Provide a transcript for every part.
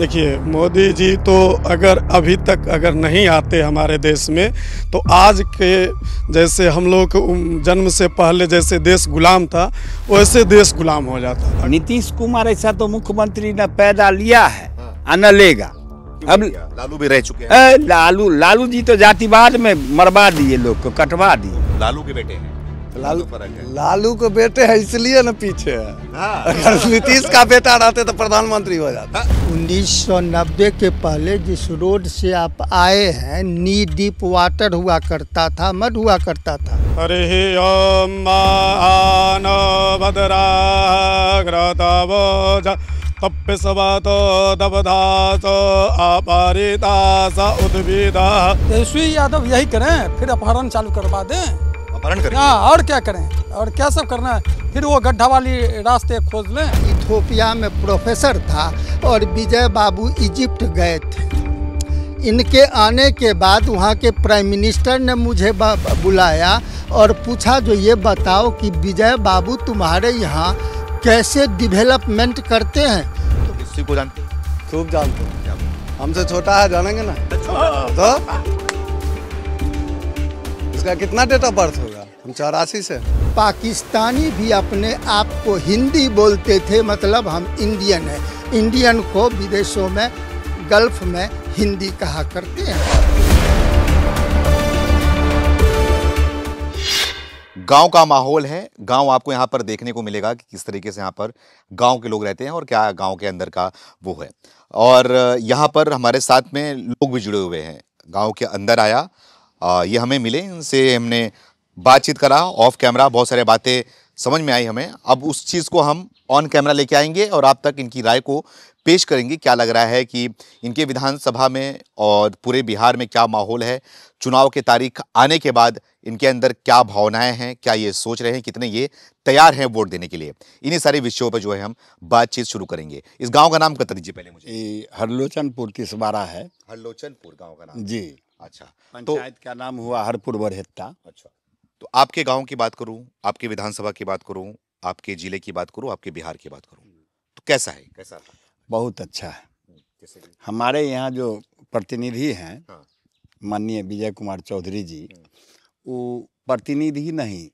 देखिए, मोदी जी तो अगर अभी तक अगर नहीं आते हमारे देश में, तो आज के जैसे हम लोग जन्म से पहले जैसे देश गुलाम था वैसे देश गुलाम हो जाता। नीतीश कुमार ऐसा तो मुख्यमंत्री न पैदा लिया है न लेगा। अब लालू भी रह चुके हैं। लालू जी तो जातिवाद में मरवा दिए, लोग को कटवा दिए। लालू के बेटे हैं। लालू को बेटे है इसलिए न पीछे है। अगर नीतीश का बेटा रहते तो प्रधानमंत्री हो जाता। 1990 के पहले जिस रोड से आप आए हैं, नी डीप वाटर हुआ करता था, मड हुआ करता था। अरे ओम भद्रा तप्यसवातो दबधासो अपहरितास उद्भिदा। तेजस्वी यादव यही करें, फिर अपहरण चालू करवा दें। अपहरण करें? हाँ, और क्या करें, और क्या सब करना है। फिर वो गड्ढा वाली रास्ते खोज लें। इथियोपिया में प्रोफेसर था और विजय बाबू इजिप्ट गए थे। इनके आने के बाद वहाँ के प्राइम मिनिस्टर ने मुझे बुलाया और पूछा, जो ये बताओ कि विजय बाबू तुम्हारे यहाँ कैसे डेवलपमेंट करते हैं। तो किसी को जानते हैं? खूब जानते हैं। हमसे छोटा है, जानेंगे ना। तो इसका कितना डेट ऑफ बर्थ होगा? हम 84 से। पाकिस्तानी भी अपने आप को हिंदी बोलते थे, मतलब हम इंडियन हैं। इंडियन को विदेशों में, गल्फ में हिंदी कहा करते हैं। गांव का माहौल है। गांव आपको यहाँ पर देखने को मिलेगा कि किस तरीके से यहाँ पर गांव के लोग रहते हैं और क्या गांव के अंदर का वो है। और यहाँ पर हमारे साथ में लोग भी जुड़े हुए हैं। गांव के अंदर आया, ये हमें मिले, इनसे हमने बातचीत करा ऑफ कैमरा, बहुत सारे बातें समझ में आई हमें। अब उस चीज़ को हम ऑन कैमरा लेके आएंगे और आप तक इनकी राय को पेश करेंगे। क्या लग रहा है कि इनके विधानसभा में और पूरे बिहार में क्या माहौल है, चुनाव के तारीख आने के बाद इनके अंदर क्या भावनाएं हैं, क्या ये सोच रहे हैं, कितने ये तैयार हैं वोट देने के लिए। इन्हीं सारे विषयों पर जो है हम बातचीत शुरू करेंगे। इस गांव का नाम बता दीजिए पहले मुझे। हरलोचनपुर तिसवारा है। हरलोचनपुर गाँव का नाम? जी। अच्छा, पंचायत का नाम हुआ हरपुर बरहेत्ता। अच्छा, तो आपके गांव की बात करूं, आपके विधानसभा की बात करूं, आपके जिले की बात करूं, आपके बिहार की बात करूं, तो कैसा है? कैसा था? बहुत अच्छा है। हमारे यहाँ जो प्रतिनिधि हैं, हाँ। माननीय विजय कुमार चौधरी जी, वो प्रतिनिधि नहीं,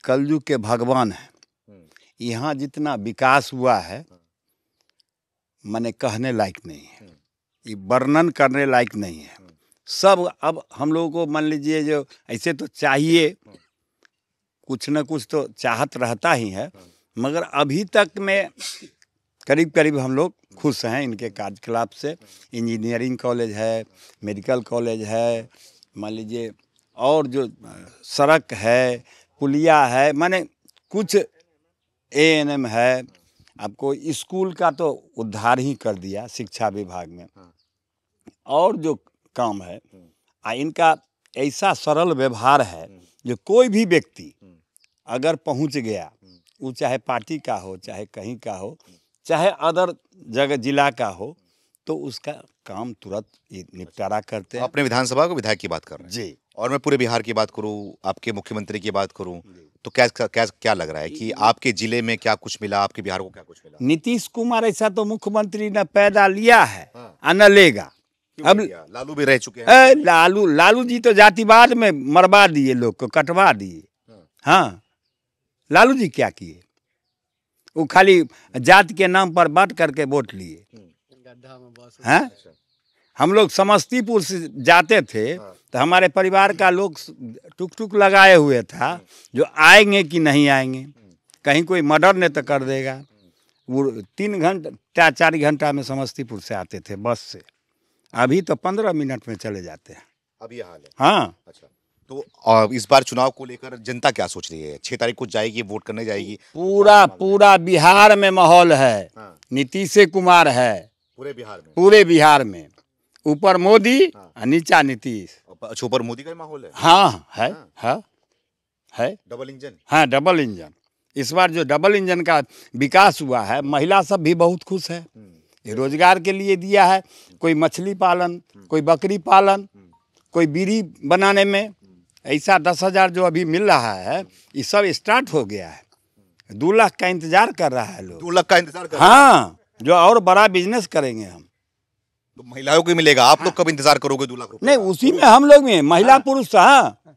कलयुग के भगवान हैं। यहाँ जितना विकास हुआ है, माने कहने लायक नहीं है, ये वर्णन करने लायक नहीं है। सब अब हम लोगों को मान लीजिए, जो ऐसे तो चाहिए, कुछ न कुछ तो चाहत रहता ही है, मगर अभी तक में करीब करीब हम लोग खुश हैं इनके कार्यकलाप से। इंजीनियरिंग कॉलेज है, मेडिकल कॉलेज है, मान लीजिए, और जो सड़क है, पुलिया है, माने कुछ ANM है। आपको स्कूल का तो उद्धार ही कर दिया शिक्षा विभाग में। और जो काम है, इनका ऐसा सरल व्यवहार है, जो कोई भी व्यक्ति अगर पहुंच गया, वो चाहे पार्टी का हो, चाहे कहीं का हो, चाहे अदर जगह जिला का हो, तो उसका काम तुरंत निपटारा करते हैं। अपने विधानसभा को विधायक की बात कर रहे हैं जी। और मैं पूरे बिहार की बात करूं, आपके मुख्यमंत्री की बात करूं, तो क्या लग रहा है कि आपके जिले में क्या कुछ मिला, आपके बिहार को क्या कुछ मिला? नीतीश कुमार ऐसा तो मुख्यमंत्री न पैदा लिया है न लेगा। अब लालू भी रह चुके हैं। लालू जी तो जातिवाद में मरवा दिए, लोग को कटवा दिए। हाँ, लालू जी क्या किए? वो खाली जात के नाम पर बांट करके वोट लिए। हैं? हम लोग समस्तीपुर से जाते थे, तो हमारे परिवार का लोग टुक टुक लगाए हुए था, जो आएंगे कि नहीं आएंगे, कहीं कोई मर्डर ने तो कर देगा। वो 3 घंटा 4 घंटा में समस्तीपुर से आते थे बस से। अभी तो 15 मिनट में चले जाते हैं। अब ये हाल है। हाँ। अच्छा, तो इस बार चुनाव को लेकर जनता क्या सोच रही है? 6 तारीख को जाएगी, वोट करने जाएगी। पूरा बिहार में माहौल है। हाँ। नीतीश कुमार है पूरे बिहार में। पूरे बिहार में। ऊपर मोदी, हाँ। नीचा नीतीश। अच्छा, ऊपर मोदी का माहौल है। हाँ है। हाँ है। Double engine. हाँ, डबल इंजन। इस बार जो डबल इंजन का विकास हुआ है, महिला सब भी बहुत खुश है। ये रोजगार के लिए दिया है। कोई मछली पालन, कोई बकरी पालन, कोई बीड़ी बनाने में, ऐसा 10,000 जो अभी मिल रहा है, ये सब स्टार्ट हो गया है। 2 लाख का इंतजार कर रहा है लोग। 2 लाख का इंतजार कर हाँ, जो और बड़ा बिजनेस करेंगे हम। तो महिलाओं को मिलेगा, आप लोग कब इंतजार करोगे 2 लाख रुपए? नहीं, उसी में हम लोग भी महिला पुरुष हाँ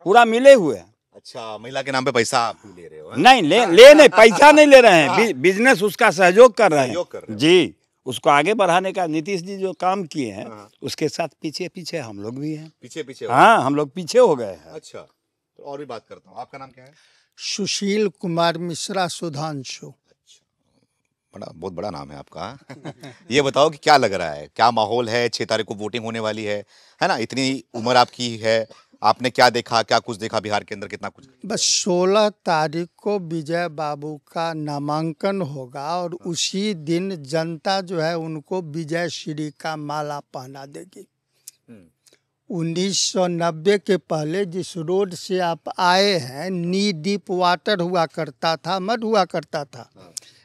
पूरा मिले हुए हैं। अच्छा, महिला के नाम पे पैसा आप ले रहे हो? नहीं नहीं, पैसा नहीं ले रहे हैं, बिजनेस उसका सहयोग कर रहे हैं जी। उसको आगे बढ़ाने का नीतीश जी जो काम किए हैं उसके साथ पीछे पीछे हम लोग भी हैं। पीछे हाँ, हम लोग पीछे हो गए हैं। अच्छा, तो और भी बात करता हूँ, आपका नाम क्या है? सुशील कुमार मिश्रा सुधांशु। बहुत बड़ा नाम है आपका। ये बताओ कि क्या लग रहा है, क्या माहौल है? 6 तारीख को वोटिंग होने वाली है ना? इतनी उम्र आपकी है, आपने क्या देखा, क्या कुछ देखा बिहार के अंदर, कितना कुछ? बस 16 तारीख को विजय बाबू का नामांकन होगा और उसी दिन जनता जो है उनको विजय श्री का माला पहना देगी। 1990 के पहले जिस रोड से आप आए हैं, नी डीप वाटर हुआ करता था, मड हुआ करता था।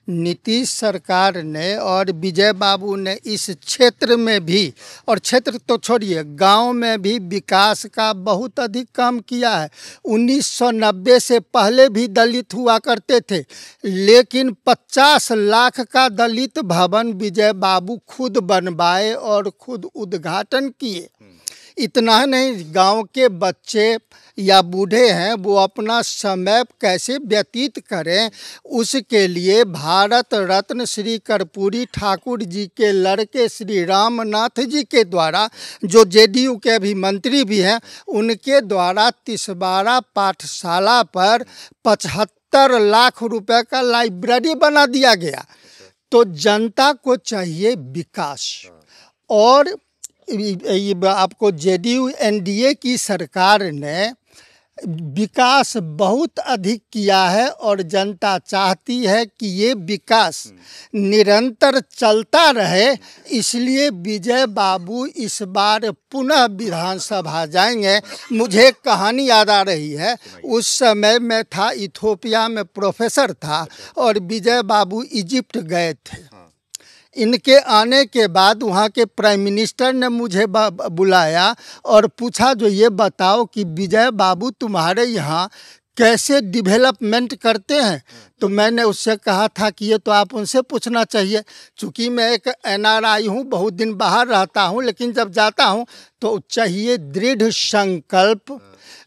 नीतीश सरकार ने और विजय बाबू ने इस क्षेत्र में भी, और क्षेत्र तो छोड़िए गांव में भी विकास का बहुत अधिक काम किया है। 1990 से पहले भी दलित हुआ करते थे, लेकिन 50 लाख का दलित भवन विजय बाबू खुद बनवाए और खुद उद्घाटन किए। इतना नहीं, गांव के बच्चे या बूढ़े हैं वो अपना समय कैसे व्यतीत करें, उसके लिए भारत रत्न श्री कर्पूरी ठाकुर जी के लड़के श्री रामनाथ जी के द्वारा, जो जेडीयू के अभी मंत्री भी हैं, उनके द्वारा तिसवारा पाठशाला पर 75 लाख रुपए का लाइब्रेरी बना दिया गया। तो जनता को चाहिए विकास, और आपको जेडीयू एनडीए की सरकार ने विकास बहुत अधिक किया है और जनता चाहती है कि ये विकास निरंतर चलता रहे। इसलिए विजय बाबू इस बार पुनः विधानसभा जाएंगे। मुझे कहानी याद आ रही है, उस समय मैं था इथोपिया में, प्रोफेसर था, और विजय बाबू इजिप्ट गए थे। इनके आने के बाद वहाँ के प्राइम मिनिस्टर ने मुझे बुलाया और पूछा, जो ये बताओ कि विजय बाबू तुम्हारे यहाँ कैसे डेवलपमेंट करते हैं। तो मैंने उससे कहा था कि ये तो आप उनसे पूछना चाहिए, चूँकि मैं एक NRI हूँ, बहुत दिन बाहर रहता हूँ, लेकिन जब जाता हूँ तो चाहिए दृढ़ संकल्प,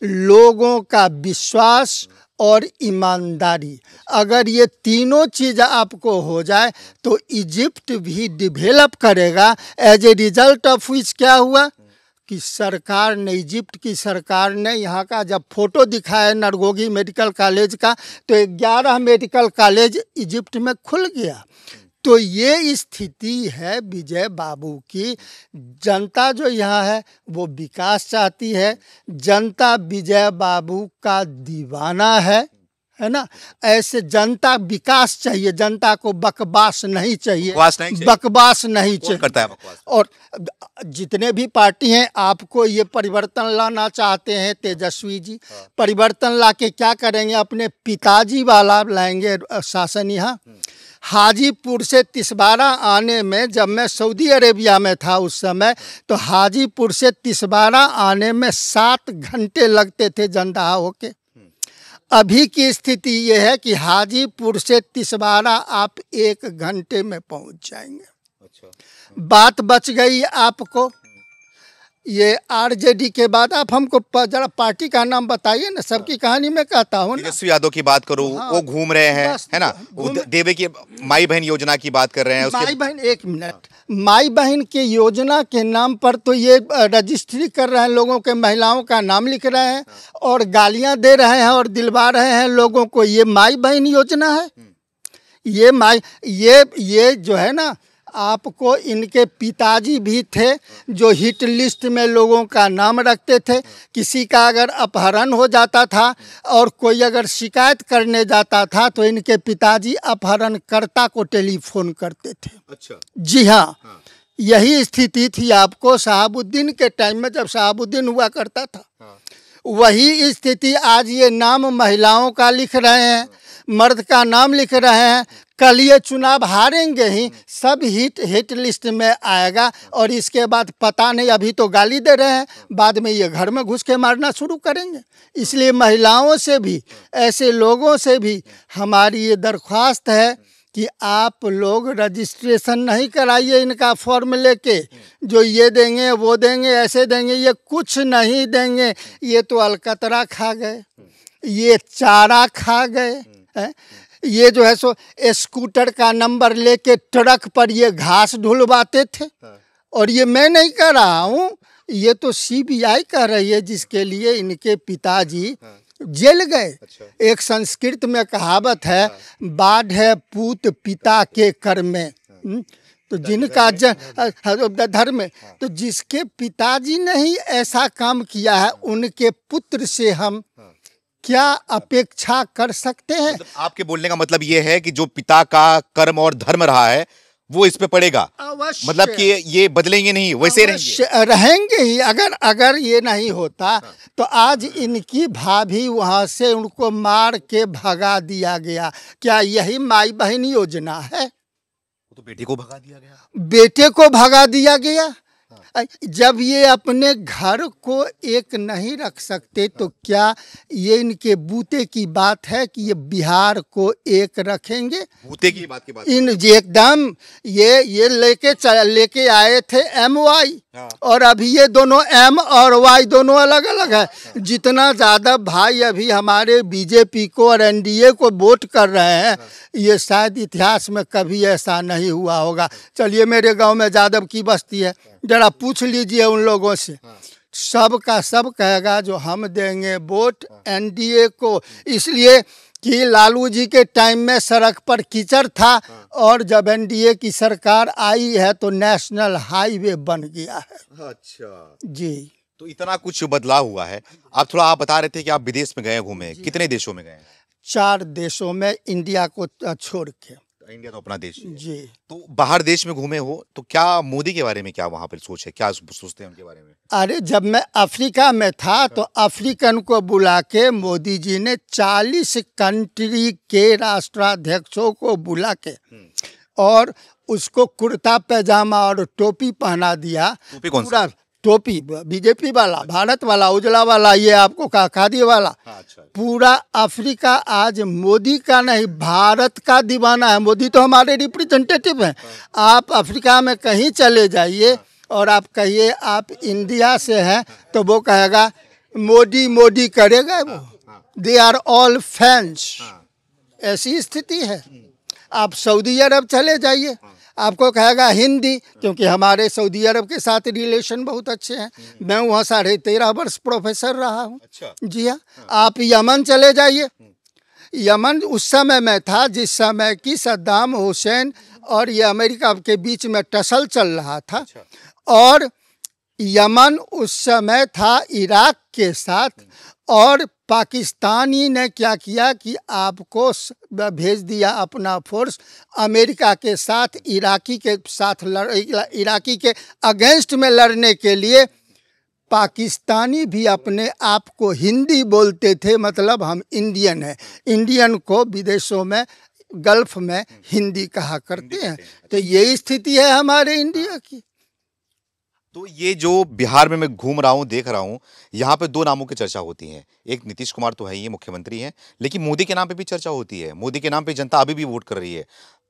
लोगों का विश्वास और ईमानदारी। अगर ये तीनों चीज़ आपको हो जाए तो इजिप्ट भी डेवलप करेगा। As a result of which क्या हुआ कि सरकार ने, इजिप्ट की सरकार ने यहाँ का जब फोटो दिखाया नरगोगी मेडिकल कॉलेज का, तो 11 मेडिकल कॉलेज इजिप्ट में खुल गया। तो ये स्थिति है विजय बाबू की। जनता जो यहाँ है वो विकास चाहती है, जनता विजय बाबू का दीवाना है ना। ऐसे जनता विकास चाहिए, जनता को बकवास नहीं चाहिए, बकवास नहीं चाहिए। करता है बकवास। और जितने भी पार्टी हैं आपको ये परिवर्तन लाना चाहते हैं, तेजस्वी जी परिवर्तन ला के क्या करेंगे, अपने पिताजी वाला लाएंगे शासन यहाँ। हाजीपुर से तिसवारा आने में, जब मैं सऊदी अरेबिया में था उस समय, तो हाजीपुर से तिसवारा आने में 7 घंटे लगते थे जंदहा होके। अभी की स्थिति ये है कि हाजीपुर से तिसवारा आप 1 घंटे में पहुंच जाएंगे। अच्छा। बात बच गई आपको। ये आरजेडी के बाद आप हमको जरा पार्टी का नाम बताइए ना, सबकी कहानी में कहता हूँ। तेजस्वी यादव की बात करूँ, वो घूम रहे हैं, है ना। देवे की माई बहन योजना की बात कर रहे हैं। माई बहन, 1 मिनट, माई बहन के योजना के नाम पर तो ये रजिस्ट्री कर रहे हैं, लोगों के महिलाओं का नाम लिख रहे हैं और गालियां दे रहे हैं और दिलवा रहे हैं लोगों को। ये माई बहन योजना है। ये जो है ना, आपको इनके पिताजी भी थे जो हिट लिस्ट में लोगों का नाम रखते थे। किसी का अगर अपहरण हो जाता था और कोई अगर शिकायत करने जाता था तो इनके पिताजी अपहरणकर्ता को टेलीफोन करते थे। अच्छा। जी हाँ, यही स्थिति थी आपको शहाबुद्दीन के टाइम में, जब शहाबुद्दीन हुआ करता था। वही स्थिति आज ये नाम महिलाओं का लिख रहे हैं, मर्द का नाम लिख रहे हैं। कल ये चुनाव हारेंगे ही, सब हिट लिस्ट में आएगा और इसके बाद पता नहीं, अभी तो गाली दे रहे हैं, बाद में ये घर में घुस के मारना शुरू करेंगे। इसलिए महिलाओं से भी, ऐसे लोगों से भी हमारी ये दरख्वास्त है कि आप लोग रजिस्ट्रेशन नहीं कराइए इनका फॉर्म लेके, जो ये देंगे वो देंगे ऐसे देंगे, ये कुछ नहीं देंगे। ये तो अलकतरा खा गए, ये चारा खा गए हैं। ये जो है सो स्कूटर का नंबर लेके ट्रक पर ये घास ढुलवाते थे। और ये मैं नहीं कह रहा हूँ, ये तो सीबीआई कह रही है, जिसके लिए इनके पिताजी जेल गए। एक संस्कृत में कहावत है, बाढ़ है पूत पिता के कर में। तो जिनका धर्म में, तो जिसके पिताजी ने ही ऐसा काम किया है, उनके पुत्र से हम क्या अपेक्षा कर सकते हैं? मतलब आपके बोलने का मतलब ये है कि जो पिता का कर्म और धर्म रहा है वो इस पे पड़ेगा। अवश्य, मतलब कि ये बदलेंगे नहीं, वैसे रहेंगे ही। अगर ये नहीं होता तो आज इनकी भाभी वहां से उनको मार के भगा दिया गया। क्या यही माई बहन योजना है? तो बेटे को भगा दिया गया, बेटे को भगा दिया गया। जब ये अपने घर को एक नहीं रख सकते तो क्या ये इनके बूते की बात है कि ये बिहार को एक रखेंगे? बूते की बात इन एकदम ये लेके आए थे MY, और अभी ये दोनों M और Y दोनों अलग अलग है। जितना ज़्यादा भाई अभी हमारे बीजेपी को और NDA को वोट कर रहे हैं, ये शायद इतिहास में कभी ऐसा नहीं हुआ होगा। चलिए, मेरे गांव में यादव की बस्ती है, जरा पूछ लीजिए उन लोगों से, सब का सब कहेगा जो हम देंगे वोट NDA को। इसलिए कि लालू जी के टाइम में सड़क पर कीचड़ था, और जब NDA की सरकार आई है तो नेशनल हाईवे बन गया है। अच्छा जी, तो इतना कुछ बदलाव हुआ है। आप बता रहे थे कि आप विदेश में गए, घूमे, कितने देशों में गए? 4 देशों में, इंडिया को छोड़ के। इंडिया तो अपना देश है। जी, तो बाहर देश में घूमे हो, तो क्या मोदी के बारे में क्या वहां पर सोच है, क्या सोचते हैं उनके बारे में? अरे जब मैं अफ्रीका में था तो अफ्रीकन को बुला के मोदी जी ने 40 कंट्री के राष्ट्राध्यक्षों को बुला के और उसको कुर्ता पैजामा और टोपी पहना दिया। टोपी कौन सा? पूरा टोपी, बीजेपी वाला, भारत वाला, उजला वाला, ये आपको खादी वाला। अच्छा। पूरा अफ्रीका आज मोदी का नहीं, भारत का दीवाना है। मोदी तो हमारे रिप्रेजेंटेटिव हैं। आप अफ्रीका में कहीं चले जाइए और आप कहिए आप इंडिया से हैं, तो वो कहेगा मोदी मोदी करेगा वो। They are all fans. ऐसी स्थिति है। आप सऊदी अरब चले जाइए, आपको कहेगा हिंदी, क्योंकि हमारे सऊदी अरब के साथ रिलेशन बहुत अच्छे हैं। मैं वहाँ 13.5 वर्ष प्रोफेसर रहा हूँ। अच्छा। जी हाँ। आप यमन चले जाइए, यमन उस समय में था जिस समय कि सद्दाम हुसैन और ये अमेरिका के बीच में टसल चल रहा था। और यमन उस समय था इराक के साथ, और पाकिस्तानी ने क्या किया कि आपको भेज दिया अपना फोर्स अमेरिका के साथ, इराकी के अगेंस्ट में लड़ने के लिए। पाकिस्तानी भी अपने आप को हिंदी बोलते थे, मतलब हम इंडियन हैं। इंडियन को विदेशों में, गल्फ में हिंदी कहा करते हैं। तो यही स्थिति है हमारे इंडिया की। तो ये जो बिहार में मैं घूम रहा हूँ, देख रहा हूँ, यहाँ पे 2 नामों की चर्चा होती है। एक नीतीश कुमार तो है ही, मुख्यमंत्री हैं, लेकिन मोदी के नाम पे भी चर्चा होती है। मोदी के नाम पे जनता अभी भी वोट कर रही है।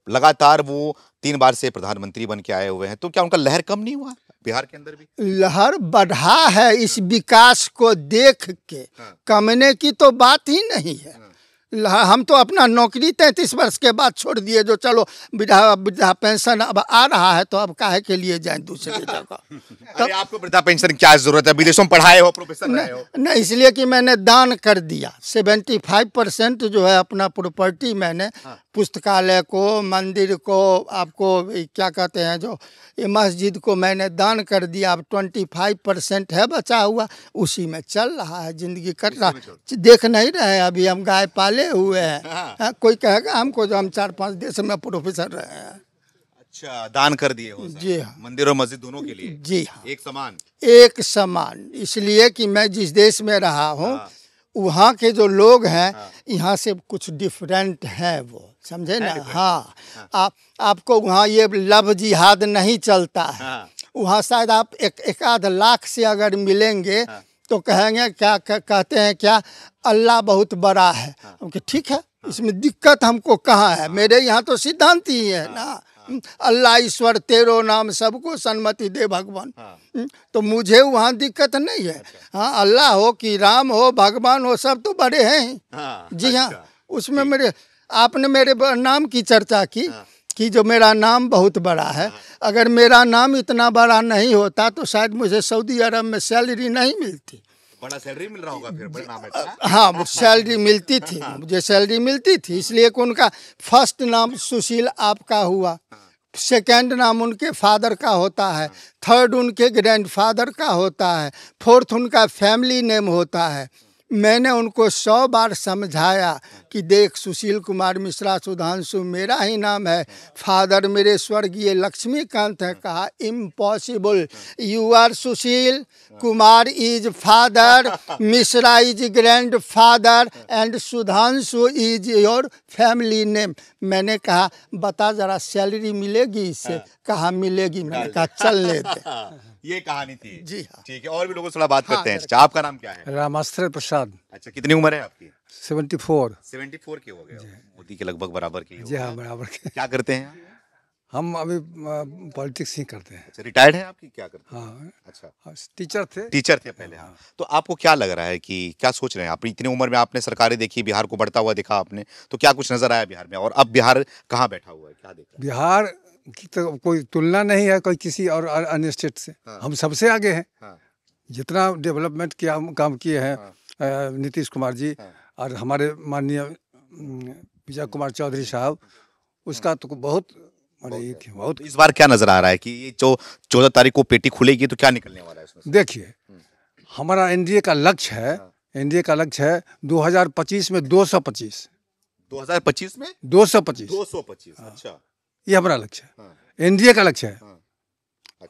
लगातार वो 3 बार से प्रधानमंत्री बन के आए हुए हैं। तो क्या उनका लहर कम नहीं हुआ बिहार के अंदर भी? लहर बढ़ा है इस विकास को देख के। कमने की तो बात ही नहीं है। हम तो अपना नौकरी 33 वर्ष के बाद छोड़ दिए, जो चलो वृद्धा पेंशन अब आ रहा है तो अब काहे के लिए जाएं दूसरी जगह। अरे आपको वृद्धा पेंशन क्या जरूरत है? विदेशों में पढ़ाए हो, प्रोफेसर रहे हो। नहीं, इसलिए कि मैंने दान कर दिया। 75% जो है अपना प्रॉपर्टी मैंने पुस्तकालय को, मंदिर को, आपको क्या कहते हैं जो ये मस्जिद को मैंने दान कर दिया। अब 25% है बचा हुआ, उसी में चल रहा है, जिंदगी कट रहा। देख नहीं रहे हैं अभी हम गाय पाले हुए हैं। कोई कहेगा हमको जो हम 4-5 देश में प्रोफेसर रहे हैं। अच्छा, दान कर दिए हो? जी हाँ। मंदिर और मस्जिद दोनों के लिए? जी हाँ, एक समान। इसलिए कि मैं जिस देश में रहा हूँ वहाँ के जो लोग हैं यहाँ से कुछ डिफरेंट हैं, वो समझे ना। हाँ, आपको वहाँ ये लव जिहाद नहीं चलता है। वहाँ शायद आप एक आध लाख से अगर मिलेंगे तो कहेंगे क्या कहते हैं क्या, अल्लाह बहुत बड़ा है। हम कहे ठीक है, इसमें दिक्कत हमको कहाँ है, मेरे यहाँ तो सिद्धांत ही है ना, अल्लाह ईश्वर तेरो नाम सबको सन्मति दे भगवान। तो मुझे वहाँ दिक्कत नहीं है। हाँ, अल्लाह हो कि राम हो भगवान हो, सब तो बड़े हैं ही। जी हाँ, उसमें मेरे आपने मेरे नाम की चर्चा की कि जो मेरा नाम बहुत बड़ा है। अगर मेरा नाम इतना बड़ा नहीं होता तो शायद मुझे सऊदी अरब में सैलरी नहीं मिलती। बड़ा सैलरी मिल रहा होगा फिर, बड़ा नाम है। हाँ, सैलरी मिलती थी, मुझे सैलरी मिलती थी, इसलिए कि उनका फर्स्ट नाम सुशील आपका हुआ, सेकंड नाम उनके फादर का होता है, थर्ड उनके ग्रैंडफादर का होता है, फोर्थ उनका फैमिली नेम होता है। मैंने उनको 100 बार समझाया कि देख सुशील कुमार मिश्रा सुधांशु मेरा ही नाम है, फादर मेरे स्वर्गीय लक्ष्मीकांत है। कहा impossible, you are Sushil Kumar is father, Mishra is grandfather and Sudhanshu is your family name. मैंने कहा बता जरा सैलरी मिलेगी इससे? कहा मिलेगी। मैंने कहा चल लेते। ये कहानी थी। जी हाँ। ठीक है, और भी लोगों से थोड़ा बात करते हैं। अच्छा, आपका नाम क्या है? रामाश्रय प्रसाद। अच्छा, कितनी उम्र है आपकी? 74। 74 के हो गए हो। मोदी के लगभग बराबर के हो। जी हाँ, बराबर के। क्या करते हैं? हम अभी पॉलिटिक्स ही करते हैं। अच्छा, रिटायर्ड हैं आपकी? क्या करते हैं? हाँ, अच्छा, टीचर थे। टीचर थे पहले। हाँ, तो आपको क्या लग रहा है कि क्या सोच रहे हैं आप? इतनी उम्र में आपने सरकारें देखी, बिहार को बढ़ता हुआ देखा आपने, तो क्या कुछ नजर आया बिहार में? और अब बिहार कहाँ बैठा हुआ है, क्या देख रहे हैं? बिहार की तो कोई तुलना नहीं है कोई किसी और अन्य स्टेट से। हम सबसे आगे हैं। जितना डेवलपमेंट किया काम किए हैं नीतीश कुमार जी और हमारे माननीय विजय कुमार चौधरी साहब, उसका तो बहुत बहुत। इस बार क्या नजर आ रहा है कि ये जो 14 तारीख को पेटी खुलेगी तो क्या निकलने वाला है इसमें? देखिए, हमारा एनडीए का लक्ष्य है, एनडीए का लक्ष्य है 2025 में 225। 2025 में 225। 225। अच्छा, ये हमारा लक्ष्य है, एनडीए का लक्ष्य है।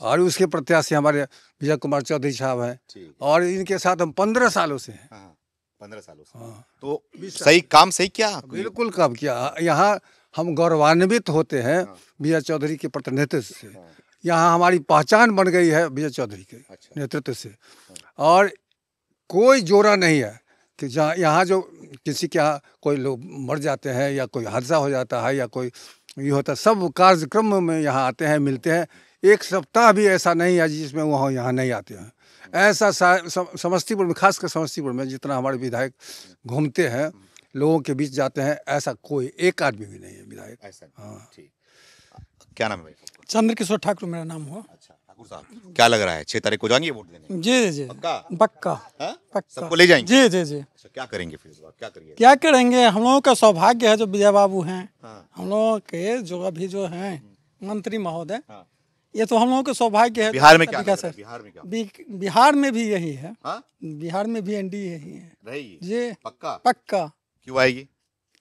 और उसके प्रत्याशी हमारे विजय कुमार चौधरी साहब हैं और इनके साथ हम 15 सालों से हैं। 15 सालों से। तो सही काम सही क्या? बिल्कुल काम किया। यहाँ हम गौरवान्वित होते हैं विजय चौधरी के प्रतिनिधित्व से। यहाँ हमारी पहचान बन गई है विजय चौधरी के नेतृत्व से। और कोई जोड़ा नहीं है कि जहाँ यहाँ जो किसी के यहाँ कोई लोग मर जाते हैं या कोई हादसा हो जाता है या कोई ये होता है, सब कार्यक्रम में यहाँ आते हैं, मिलते हैं। एक सप्ताह भी ऐसा नहीं है जिसमें वहाँ यहाँ नहीं आते हैं। ऐसा समस्तीपुर में, खासकर समस्तीपुर में जितना हमारे विधायक घूमते हैं, लोगों के बीच जाते हैं, ऐसा कोई एक आदमी भी नहीं है विधायक। ऐसा? हाँ, ठीक। क्या नाम है भाई? चंद्रकिशोर ठाकुर मेरा नाम हुआ। अच्छा, ठाकुर साहब, क्या लग रहा है 6 तारीख को जाएंगे वोट देने? जी जी, पक्का? पक्का पक्का सबको ले जाएंगे? जी जी जी। अच्छा, क्या करेंगे फिर इस बार? क्या करिए? क्या करेंगे, हम लोगों का सौभाग्य है जो विजय बाबू हैं। हम लोगों के जो अभी जो हैं मंत्री महोदय, ये तो हम लोगों का सौभाग्य है। बिहार में क्या? बिहार में क्या? बिहार में भी यही है। बिहार में भी एनडीए यही है रहेगी? जी, पक्का? पक्का। क्यों आएगी?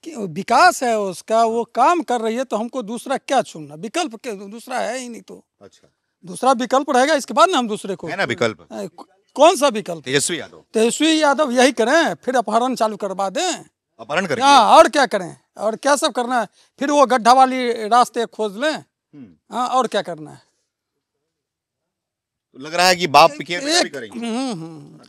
विकास है उसका, वो काम कर रही है, तो हमको दूसरा क्या चुनना? विकल्प दूसरा है ही नहीं। तो अच्छा, दूसरा विकल्प रहेगा, इसके बाद ना हम दूसरे को। है ना विकल्प? कौन सा विकल्प? तेजस्वी यादव। तेजस्वी यादव यही करें, फिर अपहरण चालू करवा दें। अपहरण करेंगे? हाँ, और क्या करें? और क्या सब करना है? फिर वो गड्ढा वाली रास्ते खोज लें। हाँ, और क्या करना है? तो लग रहा है कि बाप भी करेंगे।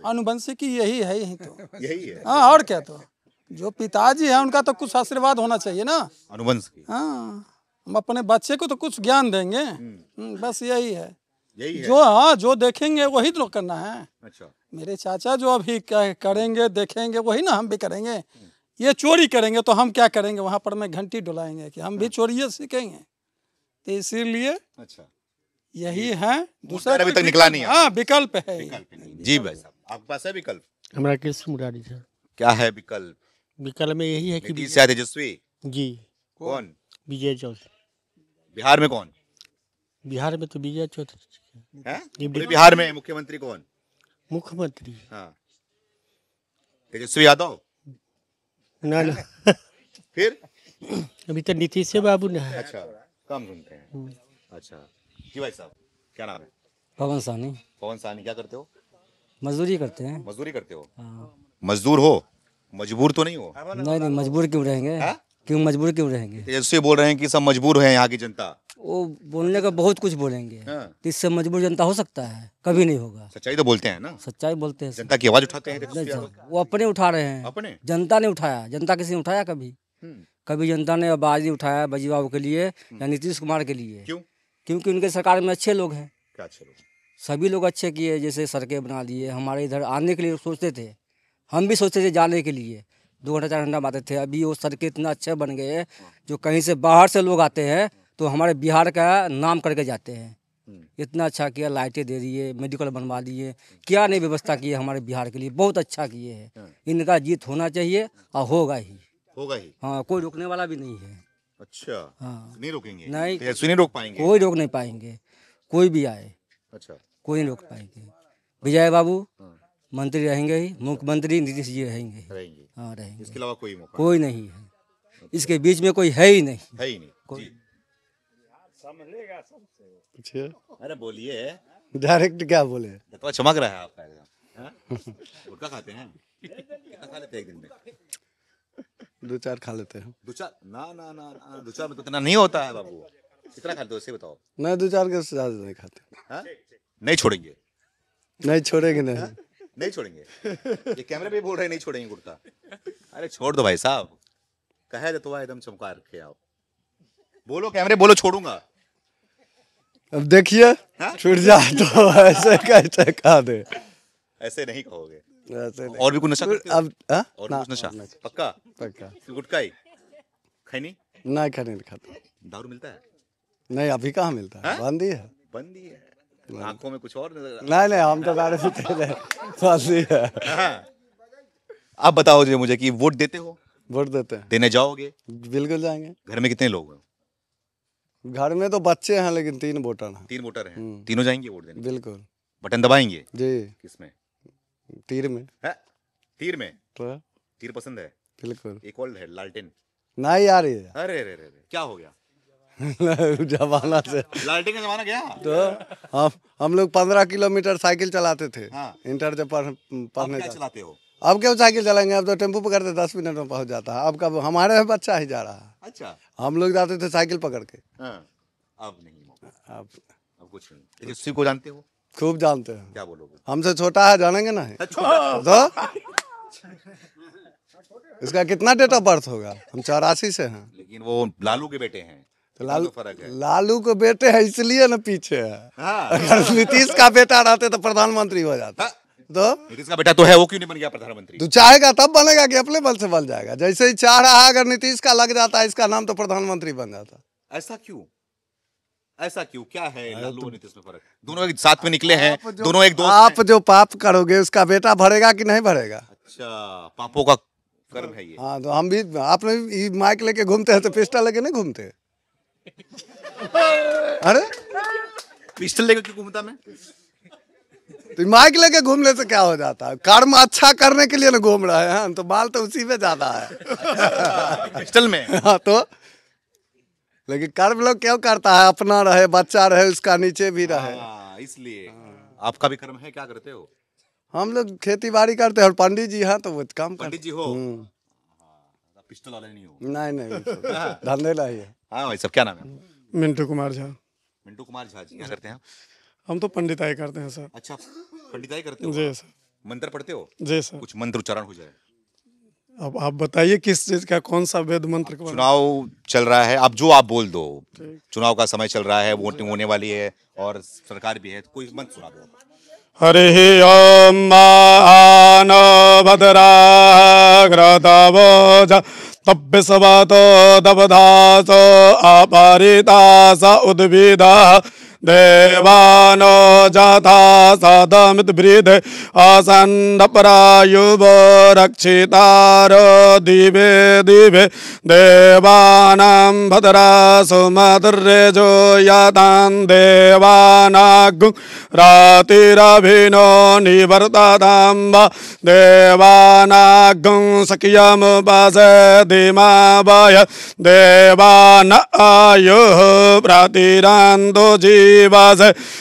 अनुवंशिकी यही है, यही तो यही है। हाँ, और क्या? तो जो पिताजी है उनका तो कुछ आशीर्वाद होना चाहिए ना, अनुवंश की। हाँ, हम अपने बच्चे को तो कुछ ज्ञान देंगे। बस यही है, यही है। जो हाँ जो देखेंगे वही तो करना है। अच्छा, मेरे चाचा जो अभी करेंगे देखेंगे वही ना हम भी करेंगे। ये चोरी करेंगे तो हम क्या करेंगे? वहाँ पर मैं घंटी डुलाएंगे कि हम भी चोरी सीखेंगे। तो इसीलिए अच्छा, यही है, दूसरा अभी तक निकला नहीं है। हाँ, विकल्प है। जी भाई साहब, आपके पास है विकल्प? हमारा कृष्ण मुरारी सर। क्या है विकल्प? विकल्प में यही है कि नीतीश या तेजस्वी? जी। कौन? विजय चौधरी। बिहार में कौन? बिहार में तो विजय चौधरी है। पूरे बिहार में मुख्यमंत्री कौन? मुख्यमंत्री। हाँ, तेजस्वी यादव? ना ना फिर अभी तो नीतीश बाबू ने है। अच्छा, कम सुनते हैं। अच्छा, जी भाई साहब, क्या नाम है? पवन सानी। पवन सानी, क्या करते हो? मजदूरी करते हैं। मजदूरी करते हो? हाँ। मजदूर हो, मजबूर तो नहीं हो? नहीं नहीं, मजबूर क्यों रहेंगे? क्यों मजबूर क्यों रहेंगे? तेजस्वी बोल रहे हैं कि सब मजबूर हैं यहाँ की जनता। वो बोलने का बहुत कुछ बोलेंगे, हाँ। तो इससे मजबूर जनता हो सकता है? कभी नहीं होगा। सच्चाई तो बोलते हैं ना, सच्चाई बोलते हैं। जनता की आवाज उठाते हैं तेजस्वी यादव। वो अपने उठा रहे हैं, अपने? जनता ने उठाया। जनता किसी ने उठाया कभी? कभी जनता ने आवाज नहीं उठाया बाजी बाबू के लिए या नीतीश कुमार के लिए। क्यों? क्योंकि उनके सरकार में अच्छे लोग हैं। क्या अच्छे लोग? सभी लोग अच्छे किए, जैसे सड़कें बना दिए। हमारे इधर आने के लिए सोचते थे, हम भी सोचते थे जाने के लिए, 2 घंटा 4 घंटा आते थे। अभी वो सड़कें इतना अच्छे बन गए हैं, जो कहीं से बाहर से लोग आते हैं तो हमारे बिहार का नाम करके जाते हैं। इतना अच्छा किया, लाइटें दे दिए, मेडिकल बनवा दिए, क्या नहीं व्यवस्था की है हमारे बिहार के लिए, बहुत अच्छा किए हैं। इनका जीत होना चाहिए और होगा ही। होगा ही। हाँ, कोई रोकने वाला भी नहीं है। अच्छा। हाँ, नहीं रोकेंगे? नहीं। तेजस्वी नहीं रोक पाएंगे? कोई रोक नहीं पाएंगे, कोई भी आए। अच्छा। कोई नहीं रोक पाएंगे। विजय बाबू मंत्री रहेंगे ही, मुख्यमंत्री नीतीश जी रहेंगे। रहेंगे? हाँ, रहेंगे। इसके अलावा कोई मौका कोई नहीं है, इसके बीच में कोई है ही नहीं। है ही नहीं। जी। अरे बोलिए। डायरेक्ट क्या बोले? तो चमक रहा है आपका एकदम। हाँ? गुटखा खाते हैं? कितना खा लेते हैं एक दिन में? 2-4 खा लेते हैं। 2-4? ना ना ना ना, 2-4 में तो इतना नहीं होता है बाबू। कितना खाते हो उससे बताओ। नहीं, 2-4 के से ज्यादा नहीं खाते। हाँ? नहीं छोड़ेंगे? नहीं छोड़ेंगे नहीं। हाँ? नहीं छोड़ेंगे? ये कैमरे पे बोल रहे हैं नहीं छोड़ेंगे गुटखा। अरे छोड़ दो भाई साहब, कहे तो एकदम चमका रखे आप। बोलो कैमरे, बोलो छोड़ूंगा। अब देखिए छूट जाए तो ऐसे कैसे कहा दे? ऐसे नहीं कहोगे। ऐसे नहीं। और भी कुछ नशा करते हो? अब हाँ? और ना, कुछ नशा? ना, पक्का? पक्का गुटखा ही? खैनी? नहीं खाने नहीं खाते। दारू मिलता है? नहीं, अभी कहाँ मिलता है, हाँ? बंदी है। बंदी है। आंखों में कुछ और नजर नहीं नहीं, हम तो दारू पीते हैं, बंदी है। हाँ। आप बताओ जी मुझे कि वोट देते हो? वोट देते हैं, देने जाओगे? बिल्कुल जाएंगे। घर में कितने लोग हैं? घर में तो बच्चे हैं लेकिन 3 वोटर हैं। 3 वोटर हैं। तीनों जाएंगे वोट देने? बिल्कुल। बटन दबाएंगे? जी। किसमें? तीर में। है? तीर में? तो तीर पसंद है? बिल्कुल। एक और है लालटेन। नहीं आ रही है। अरे रे रे, क्या हो गया? जमाना से लालटेन का जमाना गया? तो हम लोग 15 किलोमीटर साइकिल चलाते थे। हाँ। इंटर जब पढ़ने क्या चलाते हो? अब क्यों साइकिल चलाएंगे? अब तो टेम्पो पकड़ते 10 मिनट में पहुंच जाता है। अब कब हमारे बच्चा ही जा रहा है। अच्छा। हम लोग जाते थे साइकिल पकड़ के। हाँ। अब नहीं मौका। अब कुछ नहीं। तेजस्वी को जानते हो? खूब जानते हैं। क्या बोलोगे? हमसे छोटा है, जानेंगे नहीं तो इसका कितना डेट ऑफ बर्थ होगा? हम 84 से हैं। लेकिन वो लालू के बेटे हैं, तो लालू फर्क है। लालू को बेटे है इसलिए ना पीछे है। हाँ। अगर नीतीश का बेटा रहते तो प्रधानमंत्री हो जाता। हाँ। तो नीतीश का बेटा तो है, वो क्यों नहीं बन गया प्रधानमंत्री? तू चाहेगा तब बनेगा कि अपने बल से बन जाएगा? जैसे ही चाह रहा है, अगर नीतीश का लग जाता है इसका नाम तो प्रधानमंत्री बन जाता। ऐसा क्यों? ऐसा क्यों? क्या है लालू और नीतीश में फर्क? दोनों एक साथ में निकले हैं, दोनों एक दोस्त आप हैं। जो पाप करोगे उसका बेटा भरेगा कि नहीं भरेगा? अच्छा, पापों का कर्म है ये। हाँ, तो हम भी, आपने भी माइक लेके घूमते हैं तो पिस्टल लेके नहीं घूमते? अरे पिस्टल लेकर क्यों घूमता मैं? तो माइक लेके घूमने से क्या हो जाता है? कर्म अच्छा करने के लिए ना घूम रहे हैं, तो बाल तो उसी में ज्यादा है। पिस्टल में? हाँ, तो लेकिन कर्म लोग क्यों करता है? अपना रहे, बच्चा रहे, उसका नीचे भी रहे। हाँ, इसलिए। आपका भी कर्म है, क्या करते हो? हम लोग खेती बाड़ी करते हैं और पंडित जी हैं तो वो काम करते। पंडित जी हो? पिस्टल वाले नहीं हो? नहीं नहीं, धंधे नहीं है। हाँ भाई, सब क्या नाम है? मिंटू कुमार झा। मिंटू कुमार झा जी, क्या करते हैं? हम तो पंडिताई करते हैं सर। अच्छा, पंडिताई करते हो? जी सर। मंत्र पढ़ते हो? जी सर। कुछ मंत्र उच्चारण हो जाए। अब आप बताइए किस चीज का, कौन सा वेद मंत्र का? चुनाव चल रहा है, अब जो आप बोल दो। चुनाव का समय चल रहा है, वोटिंग होने वाली है और सरकार भी है, तो कोई मंत्र सुना दो। हरि ओम मान भद्राग्रतवोज तप्यसवतो दबधास अपरितास उद्भिदा देवानो जाता सदमित वृद्ध असंदपरायुवो रक्षितारो दिवे दिवे देवानां भद्रा सुमद्रेजो यातां देवानागुं रातिरभिनो निवर्ततां वा देवानागुं सख्यमुपासे दिमावय देवान आयुः प्रतिरान्तो जी दिवस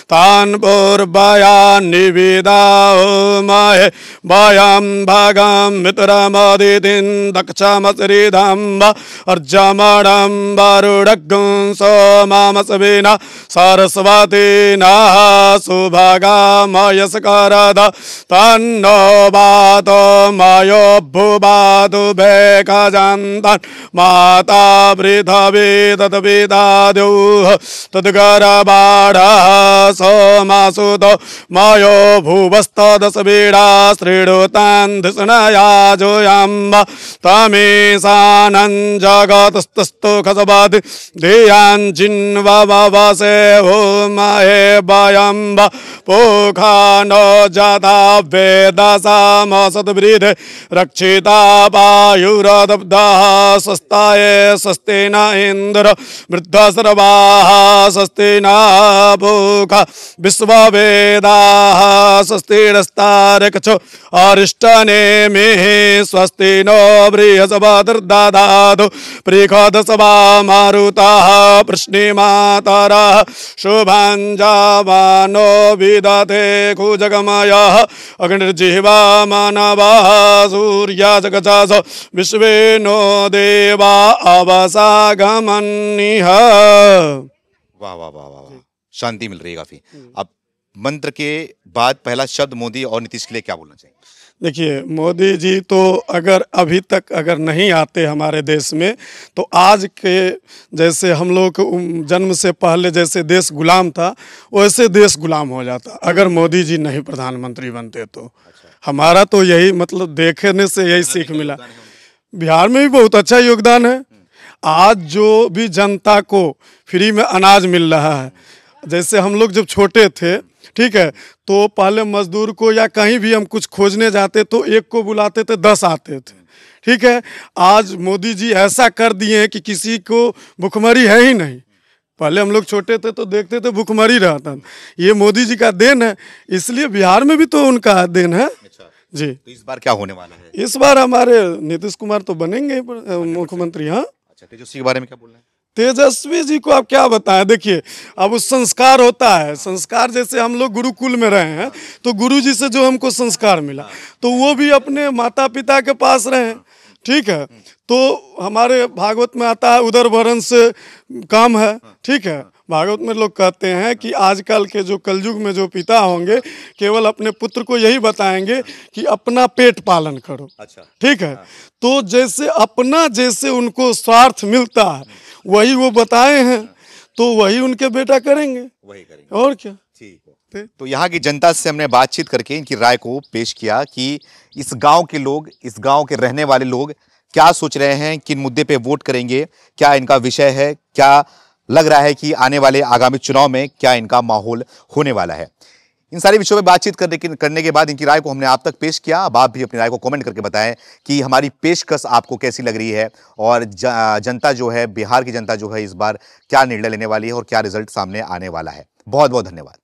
तान् पूर्वयान्नि विदामहे वयं भगं मित्रमदितिं दक्षमश्रीधं अर्जमणं वरुडग्ं सोममसविना सरस्वती नः सुभगामयस्करद तन्नो वातो मयो भुवातु भेकजन्तन् माता पृथ्वी तत्पिता द्यौः तद्गर्भाढः सोमसुतो मयो भुवस्तदशवीडा श्रीडुतान् धिषणयाजोऽयम्ब तमेशानं जगतस्तस्तु खसवद् धियान् जिन्ववसे भूमहे वयम्ब पोखानो जाता वेदसामसद्वृद्धे रक्षिता वायुरदब्धः स्वस्ताय स्वस्ति न इन्द्र वृद्धसर्वाः स्वस्ति न भूखा विश्ववेदाः स्वस्तिरस्तारकचो अरिष्टनेमिः स्वस्ति नो बृहस्पतिर्दधातु प्रीखदसवा मारुतः प्रश्निमातरः शुभञ्जावानो विदते कुजगमयः अग्निर्जिह्वा मानवः सूर्या जगजास विश्वे नो देवा अवसागमन्निः। वाह वाह वाह वाह वाह, शांति मिल रही है काफी। अब मंत्र के बाद पहला शब्द मोदी और नीतीश के लिए क्या बोलना चाहिए? देखिए, मोदी जी तो अगर अभी तक अगर नहीं आते हमारे देश में, तो आज के जैसे हम लोग जन्म से पहले जैसे देश गुलाम था वैसे देश गुलाम हो जाता अगर मोदी जी नहीं प्रधानमंत्री बनते तो। हमारा तो यही मतलब देखने से यही सीख मिला। बिहार में भी बहुत अच्छा योगदान है। आज जो भी जनता को फ्री में अनाज मिल रहा है, जैसे हम लोग जब छोटे थे, ठीक है, तो पहले मजदूर को या कहीं भी हम कुछ खोजने जाते तो एक को बुलाते थे 10 आते थे, ठीक है। आज मोदी जी ऐसा कर दिए हैं कि किसी को भुखमरी है ही नहीं। पहले हम लोग छोटे थे तो देखते थे भुखमरी रहता, ये मोदी जी का देन है, इसलिए बिहार में भी तो उनका देन है। जी, तो इस बार क्या होने वाला है? इस बार हमारे नीतीश कुमार तो बनेंगे मुख्यमंत्री। हाँ, अच्छा, तेजस्वी के बारे में क्या बोल रहे हैं? तेजस्वी जी को आप क्या बताएं। देखिए, अब उस संस्कार होता है, संस्कार जैसे हम लोग गुरुकुल में रहे हैं तो गुरु जी से जो हमको संस्कार मिला तो वो भी अपने माता पिता के पास रहे, ठीक है। तो हमारे भागवत में आता है उदर भरण से काम है, ठीक है। भागवत में लोग कहते हैं कि आजकल के जो कलयुग में जो पिता होंगे केवल अपने पुत्र को यही बताएंगे कि अपना पेट पालन करो, अच्छा, ठीक है। तो जैसे अपना जैसे उनको स्वार्थ मिलता है वही वो बताए हैं तो वही उनके बेटा करेंगे, वही करेंगे, और क्या। ठीक है। तो यहाँ की जनता से हमने बातचीत करके इनकी राय को पेश किया कि इस गांव के लोग, इस गांव के रहने वाले लोग क्या सोच रहे हैं, किन मुद्दे पे वोट करेंगे, क्या इनका विषय है, क्या लग रहा है कि आने वाले आगामी चुनाव में क्या इनका माहौल होने वाला है। इन सारे विषयों में बातचीत करने के बाद इनकी राय को हमने आप तक पेश किया। अब आप भी अपनी राय को कमेंट करके बताएं कि हमारी पेशकश आपको कैसी लग रही है और जनता जो है, बिहार की जनता जो है, इस बार क्या निर्णय लेने वाली है और क्या रिजल्ट सामने आने वाला है। बहुत बहुत धन्यवाद।